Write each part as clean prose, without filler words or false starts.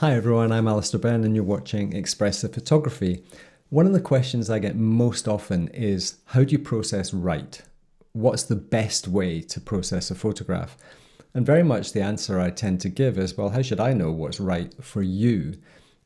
Hi everyone, I'm Alister Benn and you're watching Expressive Photography. One of the questions I get most often is, how do you process right? What's the best way to process a photograph? And very much the answer I tend to give is, well, how should I know what's right for you?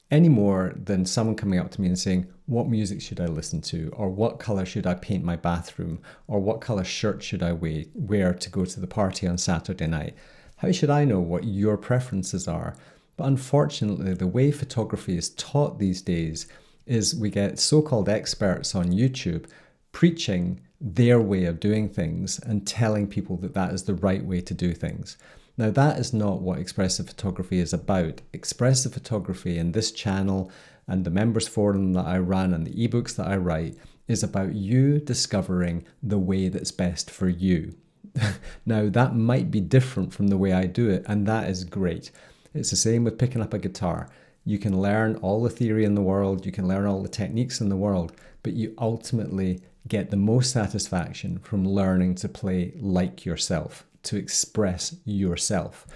Any more than someone coming up to me and saying, what music should I listen to? Or what colour should I paint my bathroom? Or what colour shirt should I wear to go to the party on Saturday night? How should I know what your preferences are? But unfortunately, the way photography is taught these days is we get so-called experts on YouTube preaching their way of doing things and telling people that that is the right way to do things. Now, that is not what expressive photography is about. Expressive photography in this channel and the members forum that I run and the ebooks that I write is about you discovering the way that's best for you. Now, that might be different from the way I do it, and that is great. It's the same with picking up a guitar. You can learn all the theory in the world, you can learn all the techniques in the world, but you ultimately get the most satisfaction from learning to play like yourself, to express yourself.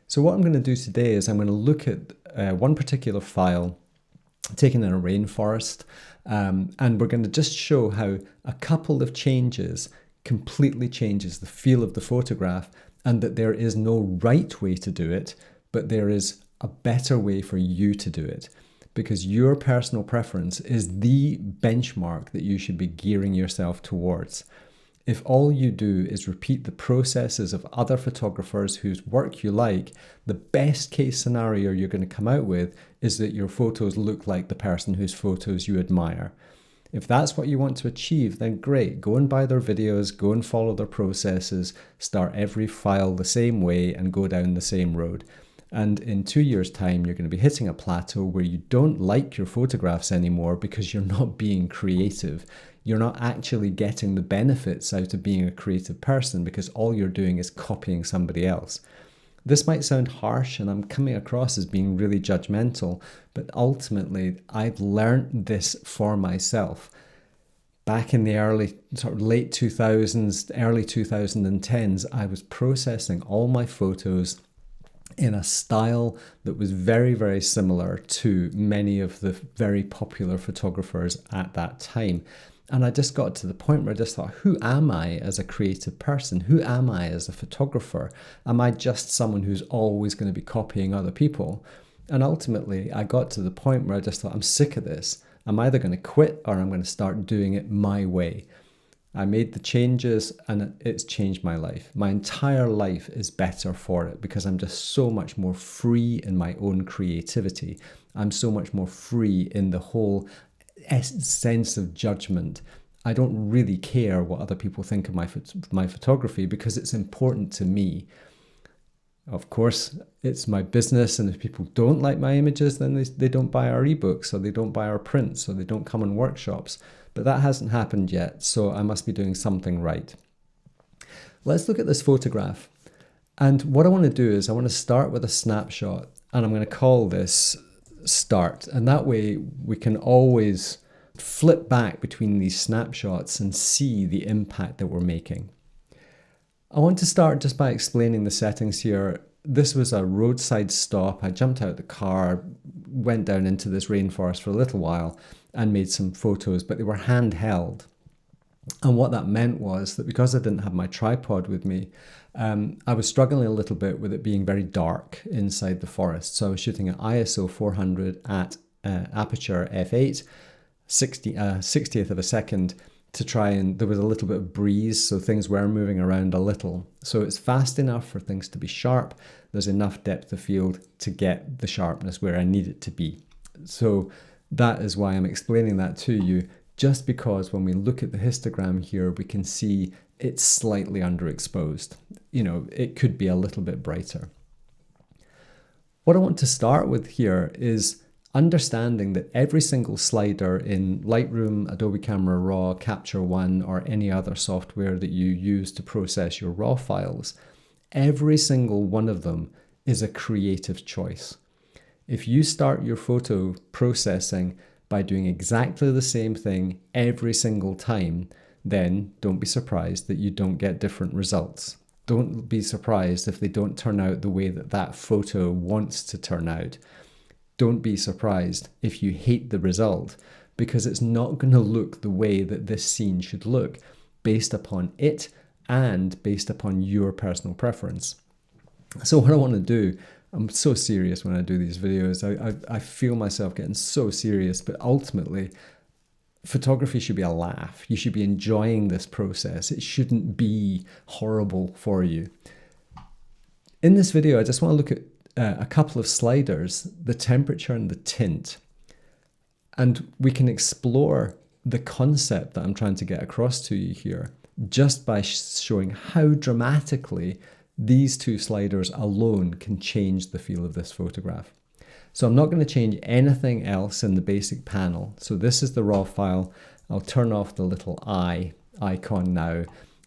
So what I'm going to do today is I'm going to look at one particular file taken in a rainforest, and we're going to just show how a couple of changes completely changes the feel of the photograph, and that there is no right way to do it, but there is a better way for you to do it, because your personal preference is the benchmark that you should be gearing yourself towards. If all you do is repeat the processes of other photographers whose work you like, the best case scenario you're going to come out with is that your photos look like the person whose photos you admire. If that's what you want to achieve, then great, go and buy their videos, go and follow their processes, start every file the same way and go down the same road. And in 2 years' time, you're going to be hitting a plateau where you don't like your photographs anymore because you're not being creative. You're not actually getting the benefits out of being a creative person because all you're doing is copying somebody else. This might sound harsh and I'm coming across as being really judgmental, but ultimately I've learned this for myself. Back in the late 2000s, early 2010s, I was processing all my photos in a style that was very, very similar to many of the very popular photographers at that time. And I just got to the point where I just thought, who am I as a creative person? Who am I as a photographer? Am I just someone who's always going to be copying other people? And ultimately, I got to the point where I just thought, I'm sick of this. I'm either going to quit or I'm going to start doing it my way. I made the changes and it's changed my life. My entire life is better for it because I'm just so much more free in my own creativity. I'm so much more free in the whole sense of judgment. I don't really care what other people think of my photography because it's important to me. Of course, it's my business, and if people don't like my images, then they don't buy our ebooks, or they don't buy our prints, or they don't come on workshops. But that hasn't happened yet, so I must be doing something right. Let's look at this photograph. And what I want to do is I want to start with a snapshot, and I'm going to call this start. And that way we can always flip back between these snapshots and see the impact that we're making. I want to start just by explaining the settings here. This was a roadside stop. I jumped out of the car, went down into this rainforest for a little while and made some photos, but they were handheld. And what that meant was that because I didn't have my tripod with me, I was struggling a little bit with it being very dark inside the forest. So I was shooting at ISO 400 at aperture f8, 60th of a second, to try, and there was a little bit of breeze, so things were moving around a little. So it's fast enough for things to be sharp. There's enough depth of field to get the sharpness where I need it to be. So that is why I'm explaining that to you, just because when we look at the histogram here, we can see it's slightly underexposed. You know, it could be a little bit brighter. What I want to start with here is understanding that every single slider in Lightroom, Adobe Camera Raw, Capture One, or any other software that you use to process your RAW files, every single one of them is a creative choice. If you start your photo processing by doing exactly the same thing every single time, then don't be surprised that you don't get different results. Don't be surprised if they don't turn out the way that that photo wants to turn out. don't be surprised if you hate the result, because it's not going to look the way that this scene should look based upon it and based upon your personal preference. So what I want to do, I'm so serious when I do these videos. I feel myself getting so serious, but ultimately, photography should be a laugh. You should be enjoying this process. It shouldn't be horrible for you. In this video, I just want to look at a couple of sliders, the temperature and the tint. And we can explore the concept that I'm trying to get across to you here just by showing how dramatically these two sliders alone can change the feel of this photograph. So I'm not going to change anything else in the basic panel. So this is the raw file. I'll turn off the little eye icon now,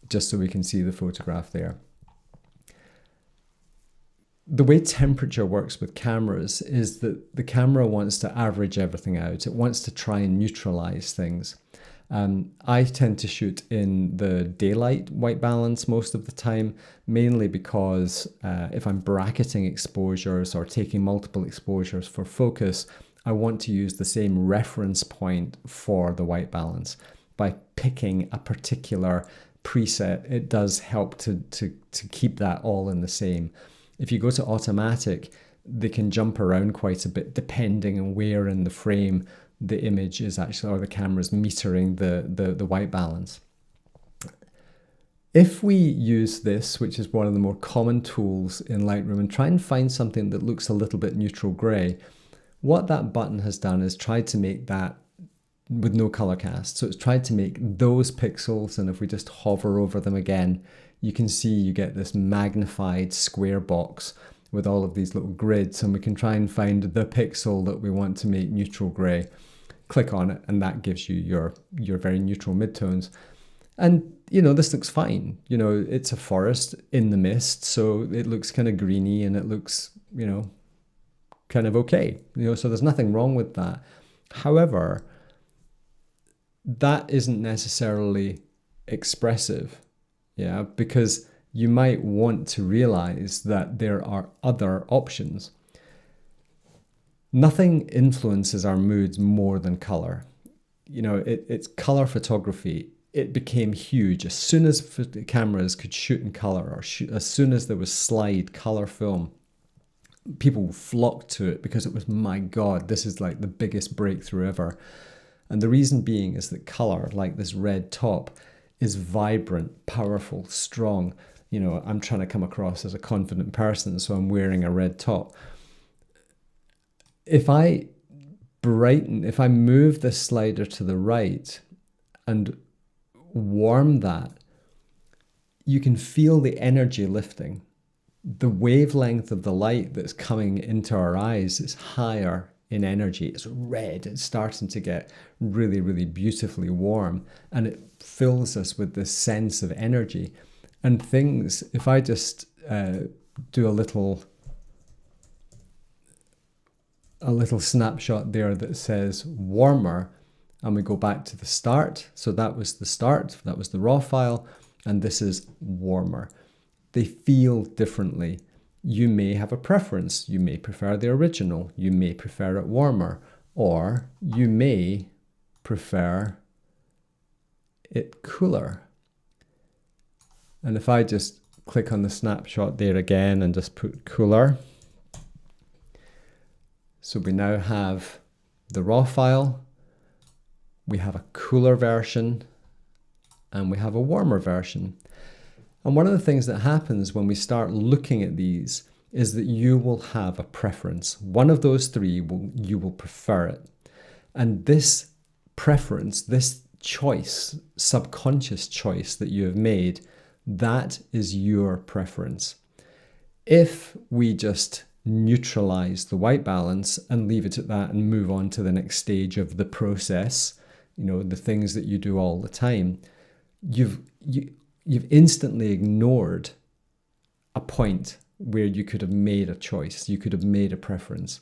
just so we can see the photograph there. The way temperature works with cameras is that the camera wants to average everything out. It wants to try and neutralize things. I tend to shoot in the daylight white balance most of the time, mainly because if I'm bracketing exposures or taking multiple exposures for focus, I want to use the same reference point for the white balance. By picking a particular preset, it does help to keep that all in the same. If you go to automatic, they can jump around quite a bit depending on where in the frame the image is actually, or the camera's metering the white balance. If we use this, which is one of the more common tools in Lightroom, and try and find something that looks a little bit neutral gray, what that button has done is tried to make that with no color cast. So it's tried to make those pixels, and if we just hover over them again, you can see you get this magnified square box with all of these little grids, and we can try and find the pixel that we want to make neutral gray. Click on it, and that gives you your very neutral midtones. And, you know, this looks fine. You know, it's a forest in the mist, so it looks kind of greeny, and it looks, you know, kind of okay. You know, so there's nothing wrong with that. However, that isn't necessarily expressive, yeah, because you might want to realize that there are other options. Nothing influences our moods more than color. You know, it's color photography. It became huge as soon as cameras could shoot in color, or as soon as there was slide color film. People flocked to it because it was, my God, this is like the biggest breakthrough ever. And the reason being is that color, like this red top, is vibrant, powerful, strong. You know, I'm trying to come across as a confident person, so I'm wearing a red top. If I move this slider to the right and warm that, you can feel the energy lifting. The wavelength of the light that's coming into our eyes is higher in energy. It's red. It's starting to get really, really beautifully warm, and it fills us with this sense of energy. And things, if I just do a little snapshot there that says warmer, and we go back to the start. So that was the start, that was the raw file, and this is warmer. They feel differently. You may have a preference. You may prefer the original. You may prefer it warmer, or you may prefer it cooler. And if I just click on the snapshot there again and just put cooler, so we now have the raw file, we have a cooler version, and we have a warmer version. And one of the things that happens when we start looking at these is that you will have a preference. One of those three, you will prefer it. And this preference, this choice, subconscious choice that you have made, that is your preference. If we just neutralize the white balance and leave it at that and move on to the next stage of the process, you know, the things that you do all the time, you've instantly ignored a point where you could have made a choice, you could have made a preference.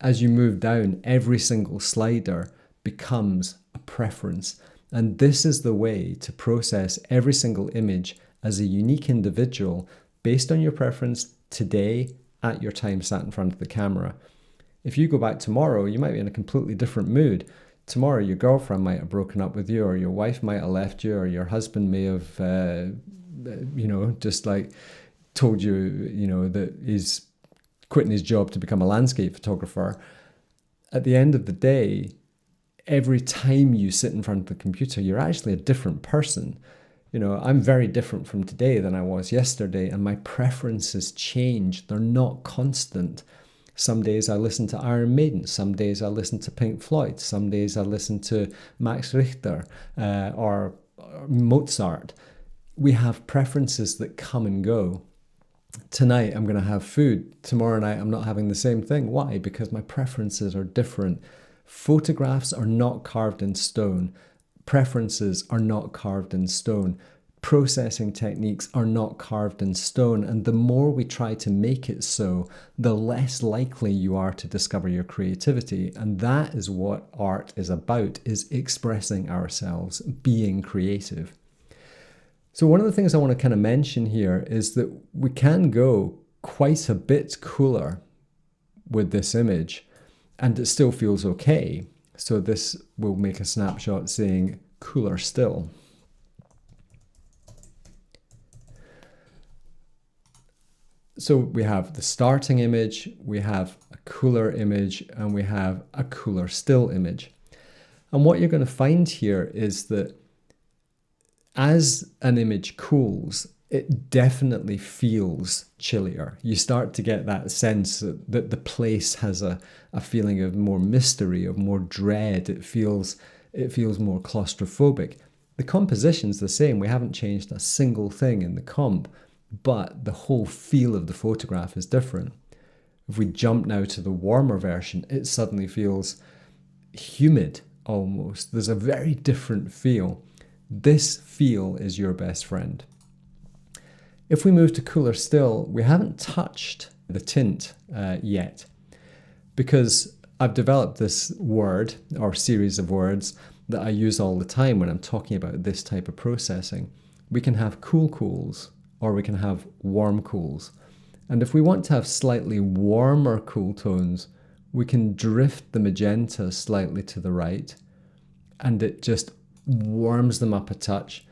As you move down, every single slider becomes a preference. And this is the way to process every single image as a unique individual based on your preference today at your time sat in front of the camera. If you go back tomorrow, you might be in a completely different mood. Tomorrow, your girlfriend might have broken up with you, or your wife might have left you, or your husband may have, just like told you, that he's quitting his job to become a landscape photographer. At the end of the day, every time you sit in front of the computer, you're actually a different person. I'm very different from today than I was yesterday, and my preferences change. They're not constant. Some days I listen to Iron Maiden, some days I listen to Pink Floyd, some days I listen to Max Richter or Mozart. We have preferences that come and go. Tonight I'm going to have food. Tomorrow night I'm not having the same thing. Why? Because my preferences are different. Photographs are not carved in stone. Preferences are not carved in stone. Processing techniques are not carved in stone, and the more we try to make it so, the less likely you are to discover your creativity. And that is what art is about, is expressing ourselves, being creative. So one of the things I want to kind of mention here is that we can go quite a bit cooler with this image, and it still feels okay. So this will make a snapshot saying cooler still. So we have the starting image, we have a cooler image, and we have a cooler still image. And what you're going to find here is that as an image cools, it definitely feels chillier. You start to get that sense that the place has a feeling of more mystery, of more dread. It feels more claustrophobic. The composition's the same. We haven't changed a single thing in the comp, but the whole feel of the photograph is different. If we jump now to the warmer version, it suddenly feels humid almost. There's a very different feel. This feel is your best friend. If we move to cooler still, we haven't touched the tint yet, because I've developed this word or series of words that I use all the time when I'm talking about this type of processing. We can have cool cools, or we can have warm cools. And if we want to have slightly warmer cool tones, we can drift the magenta slightly to the right, and it just warms them up a touch.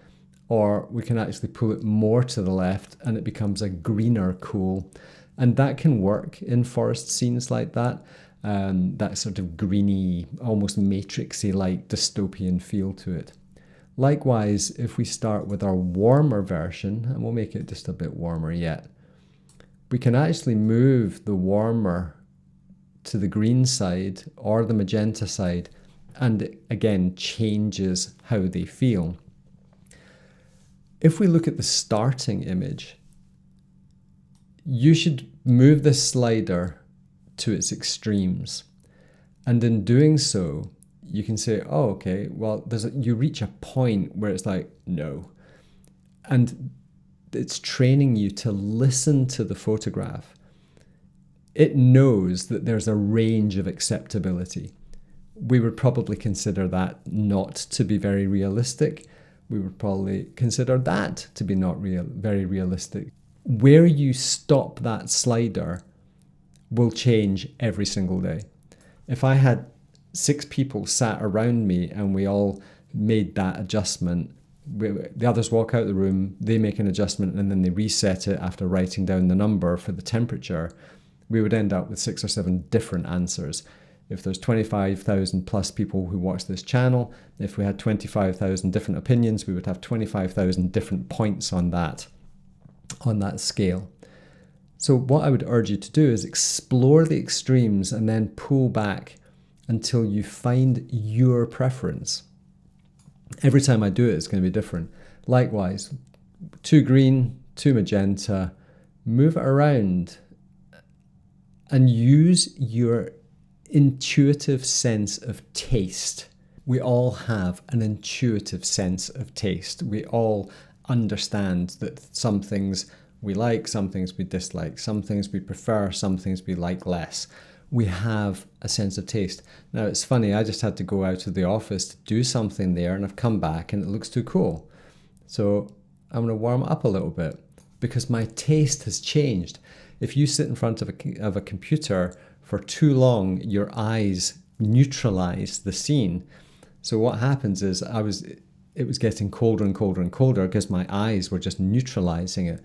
Or we can actually pull it more to the left and it becomes a greener cool. And that can work in forest scenes like that. That sort of greeny, almost matrixy like dystopian feel to it. Likewise, if we start with our warmer version, and we'll make it just a bit warmer yet, we can actually move the warmer to the green side or the magenta side, and it again changes how they feel. If we look at the starting image, you should move this slider to its extremes. And in doing so, you can say, oh, okay, well, you reach a point where it's like, no. And it's training you to listen to the photograph. It knows that there's a range of acceptability. We would probably consider that not to be very realistic. We would probably consider that to be not very realistic. Where you stop that slider will change every single day. If I had 6 people sat around me and we all made that adjustment, the others walk out the room, they make an adjustment, and then they reset it after writing down the number for the temperature, we would end up with 6 or 7 different answers. If there's 25,000 plus people who watch this channel, if we had 25,000 different opinions, we would have 25,000 different points on that scale. So what I would urge you to do is explore the extremes and then pull back until you find your preference. Every time I do it, it's going to be different. Likewise, 2 green, 2 magenta, move it around and use your intuitive sense of taste. We all have an intuitive sense of taste. We all understand that some things we like, some things we dislike, some things we prefer, some things we like less. We have a sense of taste. Now, it's funny, I just had to go out of the office to do something there, and I've come back and it looks too cool. So I'm going to warm it up a little bit because my taste has changed. If you sit in front of a computer for too long, your eyes neutralize the scene. So what happens is it was getting colder and colder and colder because my eyes were just neutralizing it.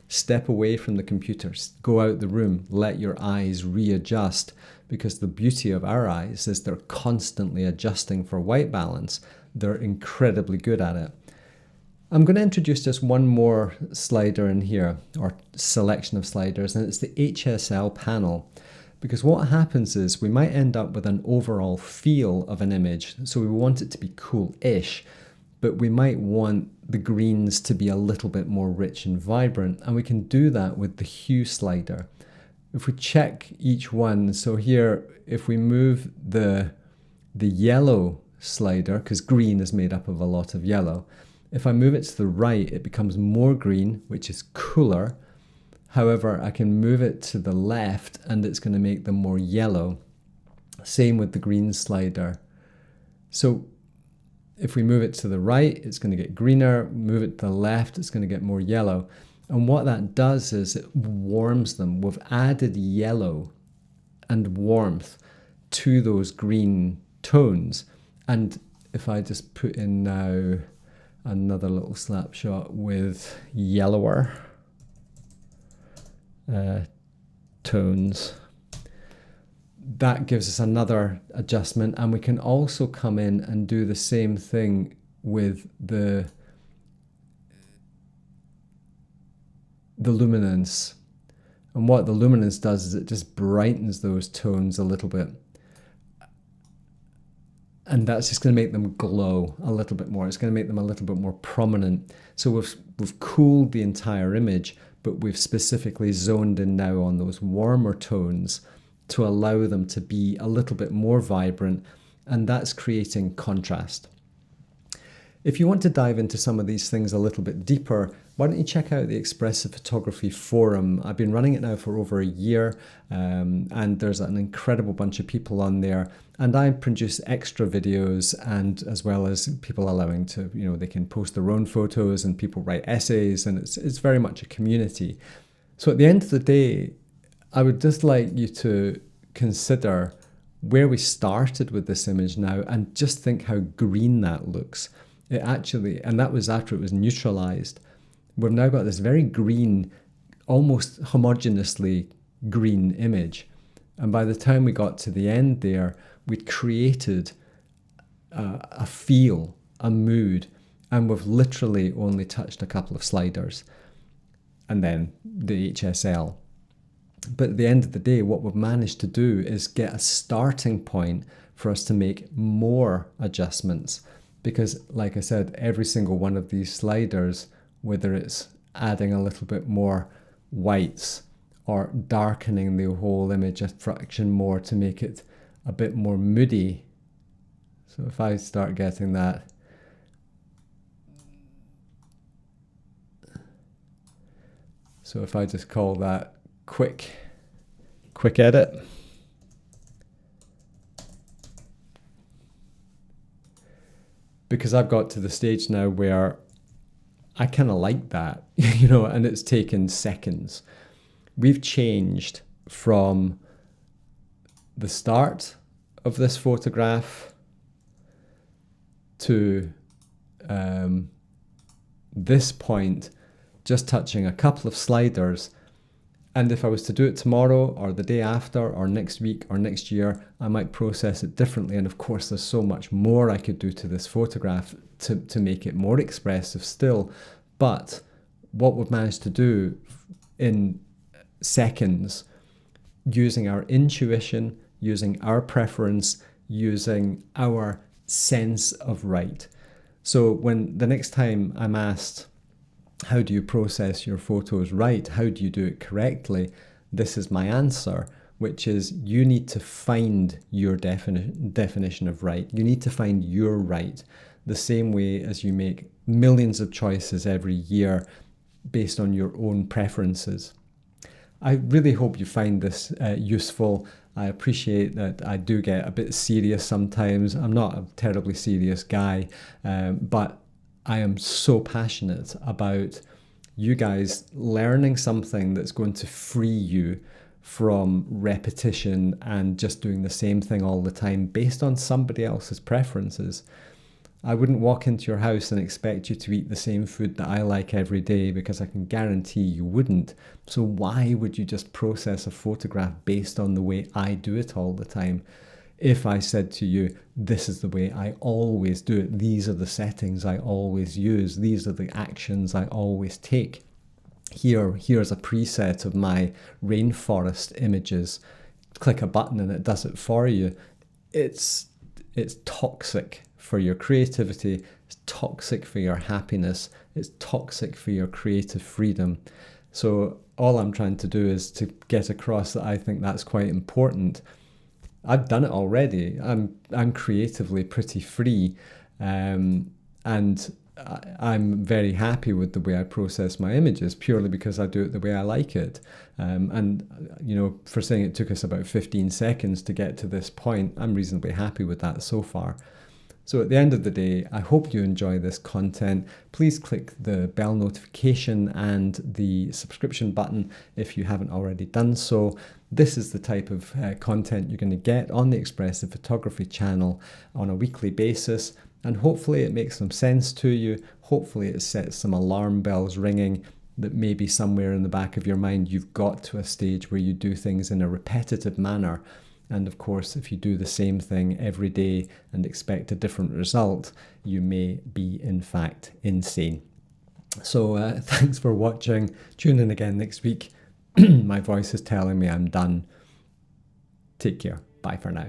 Step away from the computers, go out the room, let your eyes readjust, because the beauty of our eyes is they're constantly adjusting for white balance. They're incredibly good at it. I'm going to introduce just one more slider in here, or selection of sliders, and it's the HSL panel. Because what happens is we might end up with an overall feel of an image. So we want it to be cool-ish, but we might want the greens to be a little bit more rich and vibrant. And we can do that with the hue slider. If we check each one, so here, if we move the yellow slider, because green is made up of a lot of yellow, if I move it to the right, it becomes more green, which is cooler. However, I can move it to the left and it's going to make them more yellow. Same with the green slider. So if we move it to the right, it's going to get greener. Move it to the left, it's going to get more yellow. And what that does is it warms them. We've added yellow and warmth to those green tones. And if I just put in now another little snapshot with yellower tones, that gives us another adjustment. And we can also come in and do the same thing with the luminance. And what the luminance does is it just brightens those tones a little bit. And that's just going to make them glow a little bit more. It's going to make them a little bit more prominent. So we've cooled the entire image, but we've specifically zoned in now on those warmer tones to allow them to be a little bit more vibrant, and that's creating contrast. If you want to dive into some of these things a little bit deeper, why don't you check out the Expressive Photography Forum? I've been running it now for over a year, and there's an incredible bunch of people on there. And I produce extra videos, and as well as people allowing to, they can post their own photos, and people write essays, and it's very much a community. So at the end of the day, I would just like you to consider where we started with this image now, and just think how green that looks. It actually, and that was after it was neutralized. We've now got this very green, almost homogeneously green image. And by the time we got to the end there, we'd created a feel, a mood, and we've literally only touched a couple of sliders and then the HSL. But at the end of the day, what we've managed to do is get a starting point for us to make more adjustments. Because like I said, every single one of these sliders, whether it's adding a little bit more whites or darkening the whole image a fraction more to make it a bit more moody. So if I start getting that, so if I just call that quick edit, because I've got to the stage now where I kind of like that, and it's taken seconds. We've changed from the start of this photograph to this point, just touching a couple of sliders. And if I was to do it tomorrow or the day after or next week or next year, I might process it differently. And of course, there's so much more I could do to this photograph to make it more expressive still. But what we've managed to do in seconds, using our intuition, using our preference, using our sense of right. So when the next time I'm asked, how do you process your photos right? How do you do it correctly? This is my answer, which is you need to find your definition of right. You need to find your right, the same way as you make millions of choices every year based on your own preferences. I really hope you find this useful. I appreciate that I do get a bit serious sometimes. I'm not a terribly serious guy, but I am so passionate about you guys learning something that's going to free you from repetition and just doing the same thing all the time based on somebody else's preferences. I wouldn't walk into your house and expect you to eat the same food that I like every day, because I can guarantee you wouldn't. So why would you just process a photograph based on the way I do it all the time? If I said to you, this is the way I always do it, these are the settings I always use, these are the actions I always take. Here's a preset of my rainforest images. Click a button and it does it for you. It's toxic for your creativity. It's toxic for your happiness. It's toxic for your creative freedom. So all I'm trying to do is to get across that I think that's quite important. I've done it already. I'm creatively pretty free, and I'm very happy with the way I process my images, purely because I do it the way I like it. And for saying it took us about 15 seconds to get to this point, I'm reasonably happy with that so far. So at the end of the day, I hope you enjoy this content. Please click the bell notification and the subscription button if you haven't already done so. This is the type of content you're going to get on the Expressive Photography channel on a weekly basis. And hopefully it makes some sense to you. Hopefully it sets some alarm bells ringing, that maybe somewhere in the back of your mind you've got to a stage where you do things in a repetitive manner. And of course, if you do the same thing every day and expect a different result, you may be in fact insane. So thanks for watching. Tune in again next week. My voice is telling me I'm done. Take care. Bye for now.